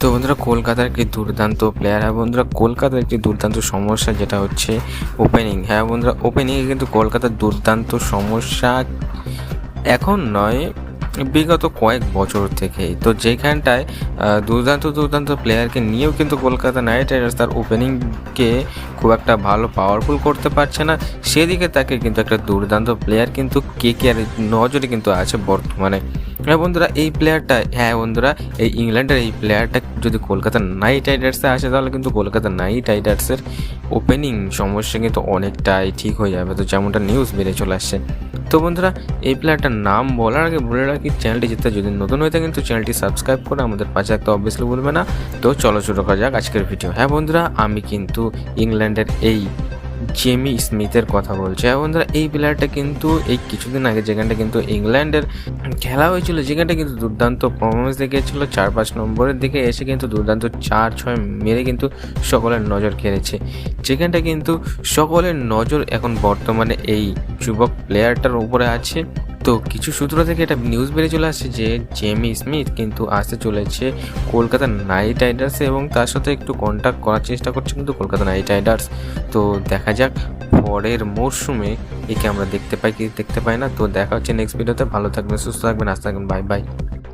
তো বন্ধুরা কলকাতার একটি দুর্দান্ত প্লেয়ার। হ্যাঁ বন্ধুরা, কলকাতার একটি দুর্দান্ত সমস্যা যেটা হচ্ছে ওপেনিং। হ্যাঁ বন্ধুরা, ওপেনিংয়ে কিন্তু কলকাতার দুর্দান্ত সমস্যা এখন নয়, বিগত কয়েক বছর থেকেই। তো যেখানটায় দুর্দান্ত প্লেয়ারকে নিয়েও কিন্তু কলকাতা নাইট রাইডার্স তার ওপেনিংকে খুব একটা ভালো পাওয়ারফুল করতে পারছে না। সেদিকে তাকে কিন্তু একটা দুর্দান্ত প্লেয়ার কিন্তু কেকেআর নজরে কিন্তু আছে বর্তমানে। হ্যাঁ বন্ধুরা, এই প্লেয়ারটা এই ইংল্যান্ডের এই প্লেয়ারটা যদি কলকাতা নাইট রাইডার্সে আসে তাহলে কিন্তু কলকাতা নাইট রাইডার্সের ওপেনিং সমস্যা কিন্তু অনেকটাই ঠিক হয়ে যাবে। তো যেমনটা নিউজ বেড়ে চলে আসছে। তো বন্ধুরা, এই প্লেয়ারটার নাম বলার আগে বলে রাখি, চ্যানেলটি যেতে যদি নতুন হয়ে থাকে কিন্তু চ্যানেলটি সাবস্ক্রাইব করে আমাদের পাশে থাকতে অবভিয়াসলি ভুলবে না। তো চলো শুরু করা যাক আজকের ভিডিও। হ্যাঁ বন্ধুরা, আমি কিন্তু ইংল্যান্ডের এই জেমি স্মিথের কথা বলছি। হ্যাঁ বন্ধুরা, এই প্লেয়ারটা কিন্তু এই কিছুদিন আগে যেখানটা কিন্তু ইংল্যান্ডের খেলা হয়েছিল, যেখানটা কিন্তু দুর্দান্ত পারফরমেন্স দেখিয়েছিল, 4-5 নম্বরের দিকে এসে কিন্তু দুর্দান্ত 4-6 মেরে কিন্তু সকলের নজর কেড়েছে। যেখানটা কিন্তু সকলের নজর এখন বর্তমানে এই যুবক প্লেয়ারটার উপরে আছে। তো কিছু সূত্র থেকে এটা নিউজ বেরিয়ে চলে আসছে যে জেমি স্মিথ কিন্তু আসতে চলেছে কলকাতা নাইট রাইডার্সে এবং তার সাথে একটু কন্ট্যাক্ট করার চেষ্টা করছে কিন্তু কলকাতা নাইট রাইডার্স। তো দেখা যাক পরের মরশুমে একে আমরা দেখতে পাই কি দেখতে পাই না। তো দেখা হচ্ছে নেক্সট ভিডিওতে। ভালো থাকবেন, সুস্থ থাকবেন, আসতে থাকবেন, বাই বাই।